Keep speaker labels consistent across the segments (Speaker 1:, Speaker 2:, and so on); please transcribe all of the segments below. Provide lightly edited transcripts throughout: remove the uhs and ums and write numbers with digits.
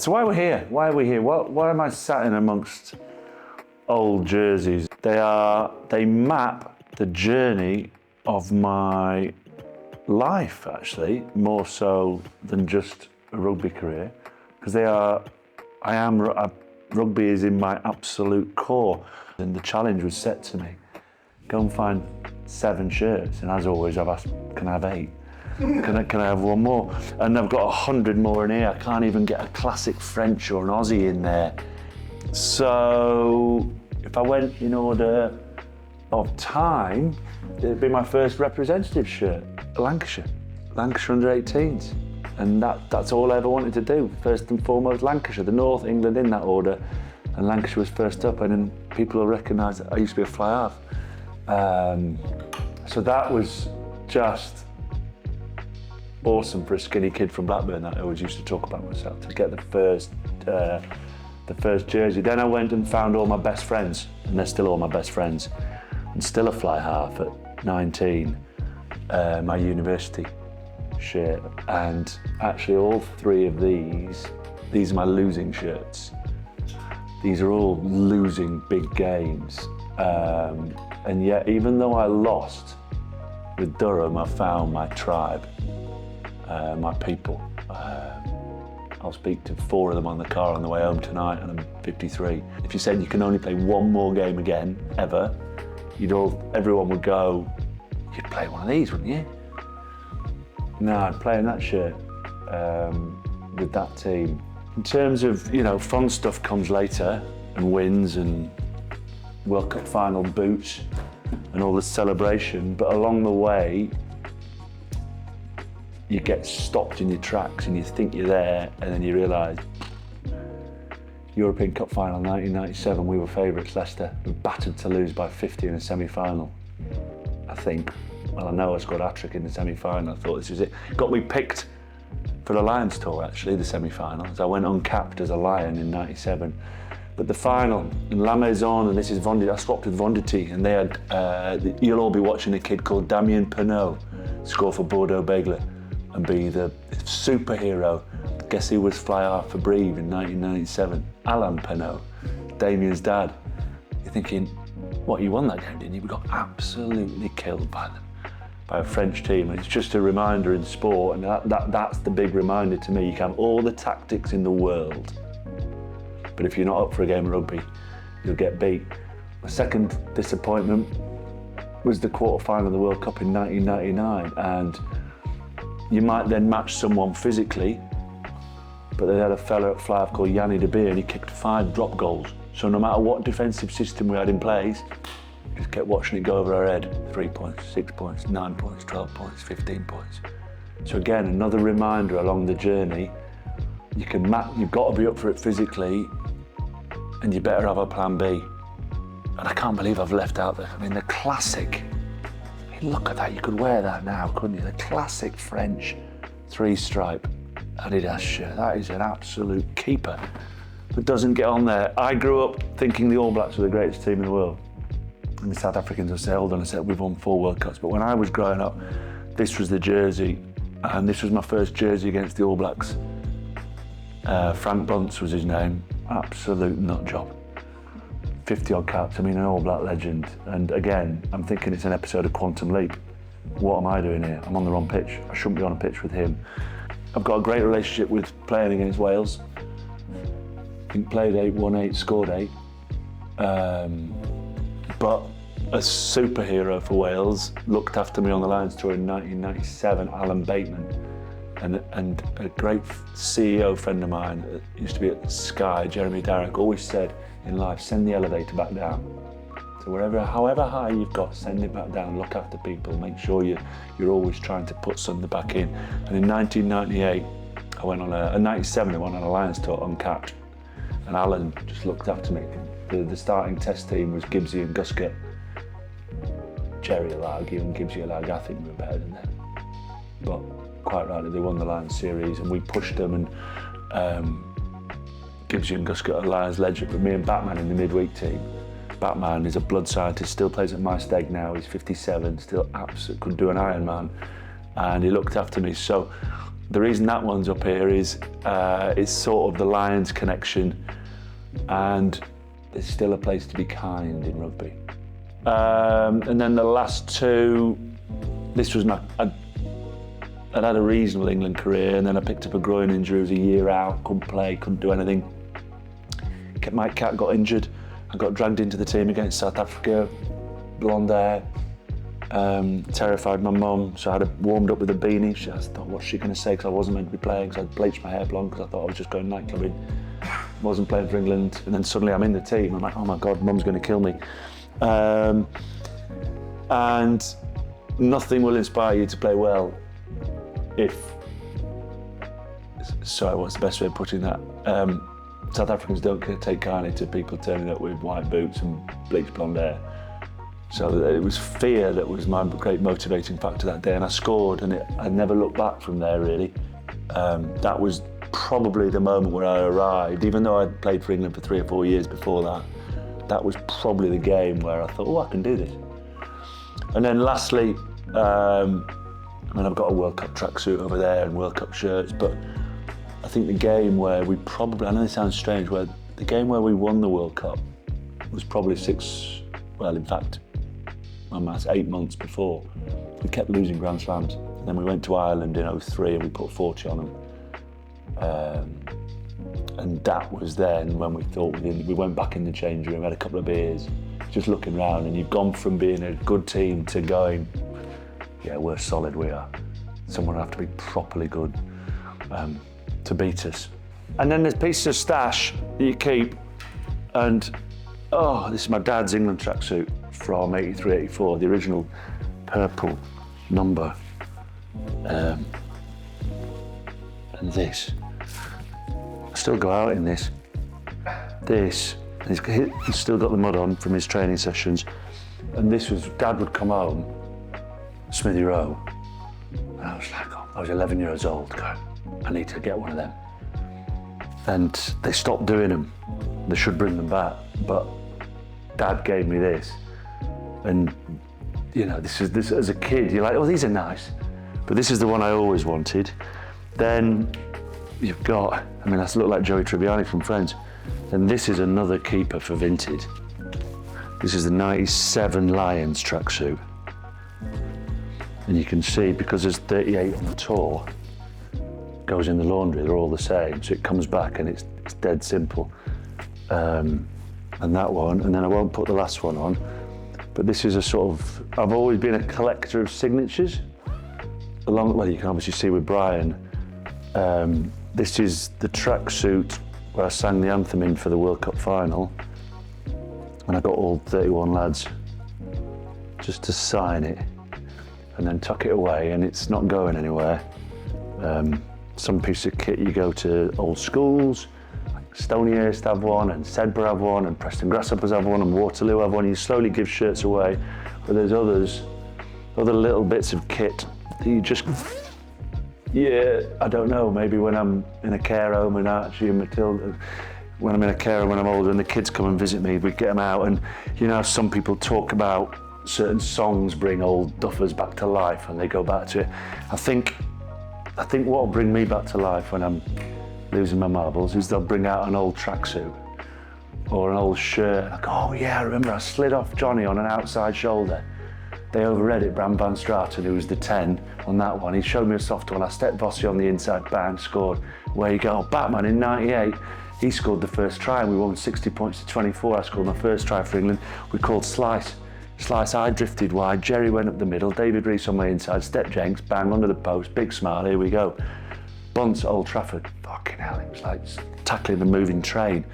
Speaker 1: So why are we here? Why are we here? Why am I sat in amongst old jerseys? They map the journey of my life, actually, more so than just a rugby career, because rugby is in my absolute core. And the challenge was set to me, go and find 7 shirts. And as always, I've asked, can I have 8? Can I have 1 more? And I've got 100 more in here. I can't even get a classic French or an Aussie in there. So if I went in order of time, it'd be my first representative shirt, Lancashire under 18s. And that's all I ever wanted to do. First and foremost, Lancashire, the North, England in that order. And Lancashire was first up, and then people will recognise that I used to be a fly half. So that was just awesome for a skinny kid from Blackburn that I always used to talk about myself, to get the first jersey. Then I went and found all my best friends, and they're still all my best friends, and still a fly half at 19, my university shirt. And actually all 3 of these are my losing shirts. These are all losing big games. And yet, even though I lost with Durham, I found my tribe. My people. I'll speak to 4 of them on the car on the way home tonight, and I'm 53. If you said you can only play 1 more game again, ever, everyone would go, you'd play one of these, wouldn't you? No, I'd play in that shirt with that team. In terms of, fun stuff comes later, and wins and World Cup final boots and all the celebration, but along the way, you get stopped in your tracks and you think you're there, and then you realise, European Cup final 1997, we were favourites, Leicester. We battered Toulouse by 50 in a semi-final, I think. Well, I know I scored a hat-trick in the semi-final. I thought this is it. Got me picked for the Lions tour, actually, the semi-finals. I went uncapped as a Lion in 97. But the final, in La Maison, and this is Vendity, I swapped with Vendity, and they had, you'll all be watching a kid called Damien Penaud score for Bordeaux Bègles and be the superhero. Guess who was fly half for Brive in 1997? Alain Penaud, Damien's dad. You're thinking, what, you won that game, didn't you? We got absolutely killed by them, by a French team. And it's just a reminder in sport, and that's the big reminder to me. You can have all the tactics in the world, but if you're not up for a game of rugby, you'll get beat. My second disappointment was the quarter-final of the World Cup in 1999, and you might then match someone physically, but they had a fella at fly-half called Yanni De Beer, and he kicked 5 drop goals. So no matter what defensive system we had in place, we just kept watching it go over our head. 3 points, 6 points, 9 points, 12 points, 15 points. So again, another reminder along the journey, you've got to be up for it physically, and you better have a plan B. And I can't believe I've left out the classic. Look at that, you could wear that now, couldn't you? The classic French 3-stripe Adidas shirt. That is an absolute keeper, but doesn't get on there. I grew up thinking the All Blacks were the greatest team in the world. And the South Africans would say, hold on a sec, we've won 4 World Cups. But when I was growing up, this was the jersey, and this was my first jersey against the All Blacks. Frank Bunce was his name, absolute nut job. 50-odd caps, an All Black legend. And again, I'm thinking it's an episode of Quantum Leap. What am I doing here? I'm on the wrong pitch. I shouldn't be on a pitch with him. I've got a great relationship with playing against Wales. I think played 8, won 8, scored 8. But a superhero for Wales looked after me on the Lions tour in 1997, Alan Bateman. And a great CEO friend of mine that used to be at Sky, Jeremy Darroch, always said in life, send the elevator back down. So however high you've got, send it back down, look after people, make sure you're always trying to put something back in. And in 1998, I went on a 97, I went on a Lions tour uncapped, and Alan just looked after me. The starting test team was Gibbsy and Guscott. Jerry will argue, and Gibbsy will argue, I think we were better than them. But quite rightly, they won the Lions series, and we pushed them, and Gibbsy and Guscott are Lions legend, but me and Batman in the midweek team. Batman is a blood scientist, still plays at my steg now, he's 57, still absolutely could do an Ironman, and he looked after me. So the reason that one's up here is it's sort of the Lions connection, and there's still a place to be kind in rugby. And then the last two, this was I'd had a reasonable England career, and then I picked up a groin injury. It was a year out, couldn't play, couldn't do anything. Mike Cat got injured. I got dragged into the team against South Africa, blonde hair. Terrified my mum, so I had warmed up with a beanie. I thought, what's she going to say? Because I wasn't meant to be playing, because I'd bleached my hair blonde, because I thought I was just going nightclubbing. Wasn't playing for England, and then suddenly I'm in the team. I'm like, oh my God, mum's going to kill me. And nothing will inspire you to play well if, sorry, what's the best way of putting that? South Africans don't take kindly to people turning up with white boots and bleached blonde hair. So it was fear that was my great motivating factor that day, and I scored, and I never looked back from there, really. That was probably the moment where I arrived. Even though I'd played for England for 3 or 4 years before that, that was probably the game where I thought, oh, I can do this. And then lastly, I've got a World Cup tracksuit over there and World Cup shirts, but I think the game where we probably, I know this sounds strange, where the game where we won the World Cup was probably 8 months before. We kept losing Grand Slams. And then we went to Ireland in '03 and we put 40 on them. And that was then when we thought we went back in the change room, had a couple of beers, just looking around, and you've gone from being a good team to going, yeah, we're solid, we are. Someone will have to be properly good to beat us. And then there's pieces of stash that you keep, and this is my dad's England tracksuit from '83, '84, the original purple number. And this. I still go out in this. This. He's still got the mud on from his training sessions. And this was, Dad would come home, Smithy Rowe. And I was like, I was 11 years old, going, I need to get one of them. And they stopped doing them. They should bring them back. But Dad gave me this. And this as a kid, you're like, oh, these are nice. But this is the one I always wanted. Then you've got, I look like Joey Tribbiani from Friends. And this is another keeper for Vinted. This is the '97 Lions tracksuit. And you can see, because there's 38 on the tour, goes in the laundry, they're all the same. So it comes back and it's dead simple. And that one, and then I won't put the last one on, but this is a sort of, I've always been a collector of signatures. Well, you can obviously see with Brian, this is the tracksuit where I sang the anthem in for the World Cup final. And I got all 31 lads just to sign it and then tuck it away, and it's not going anywhere. Some piece of kit you go to old schools, like Stonyhurst have one, and Sedbergh have one, and Preston Grasshoppers have one, and Waterloo have one. You slowly give shirts away, but there's other little bits of kit that you just, I don't know, maybe when I'm in a care home, and Archie and Matilda, when I'm in a care home when I'm older and the kids come and visit me, we get them out, and some people talk about certain songs bring old duffers back to life and they go back to it. I think what will bring me back to life when I'm losing my marbles is they'll bring out an old tracksuit or an old shirt. Like, oh yeah, I remember I slid off Johnny on an outside shoulder. They overread it, Bram van Straten, who was the 10 on that one. He showed me a soft one. I stepped Vossi on the inside, bang, scored. Where you go, Batman in '98, he scored the first try and we won 60 points to 24. I scored my first try for England. We called Slice. I drifted wide, Jerry went up the middle, David Rees on my inside, Step Jenks, bang, under the post, big smile, here we go. Bunce, Old Trafford, fucking hell, it was like tackling a moving train.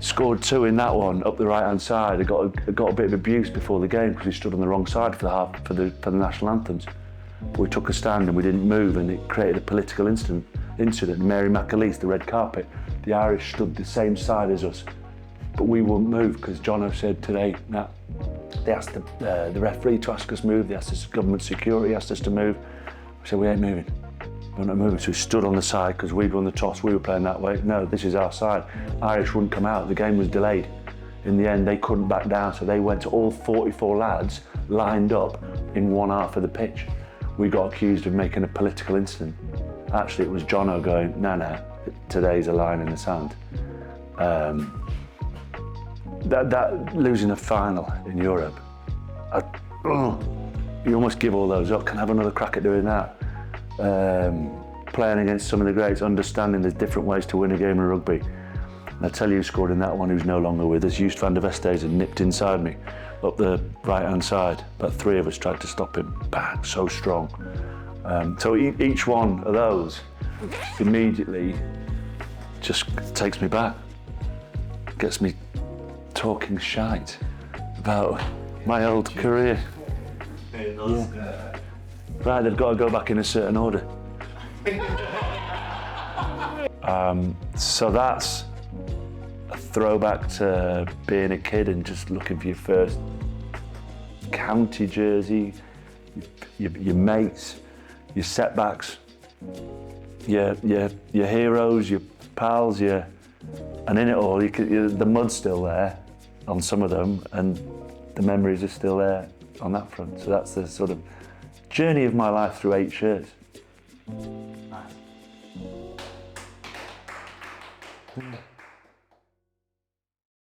Speaker 1: Scored 2 in that one, up the right-hand side. I got a bit of abuse before the game because we stood on the wrong side for the national anthems. But we took a stand and we didn't move, and it created a political incident. Mary McAleese, the red carpet, the Irish stood the same side as us, but we wouldn't move because Jono said today, nah, they asked the referee to ask us to move, they asked us, government security asked us to move. We said, we ain't moving. We're not moving. So we stood on the side because we'd won the toss, we were playing that way. No, this is our side. Irish wouldn't come out, the game was delayed. In the end, they couldn't back down, so they went to all 44 lads lined up in one half of the pitch. We got accused of making a political incident. Actually, it was Jono going, no, today's a line in the sand. That losing a final in Europe, you almost give all those up. Can I have another crack at doing that? Playing against some of the greats, understanding there's different ways to win a game of rugby. And I tell you who scored in that one, who's no longer with us. Joost van der Vesthuizen nipped inside me up the right-hand side. About 3 of us tried to stop him. Bang, so strong. So each one of those immediately just takes me back, gets me talking shite about my old career. Yeah. Right, they've got to go back in a certain order. So that's a throwback to being a kid and just looking for your first county jersey, your mates, your setbacks, your heroes, your pals, and in it all, the mud's still there on some of them, and the memories are still there on that front. So that's the sort of journey of my life through 8 shirts. Nice.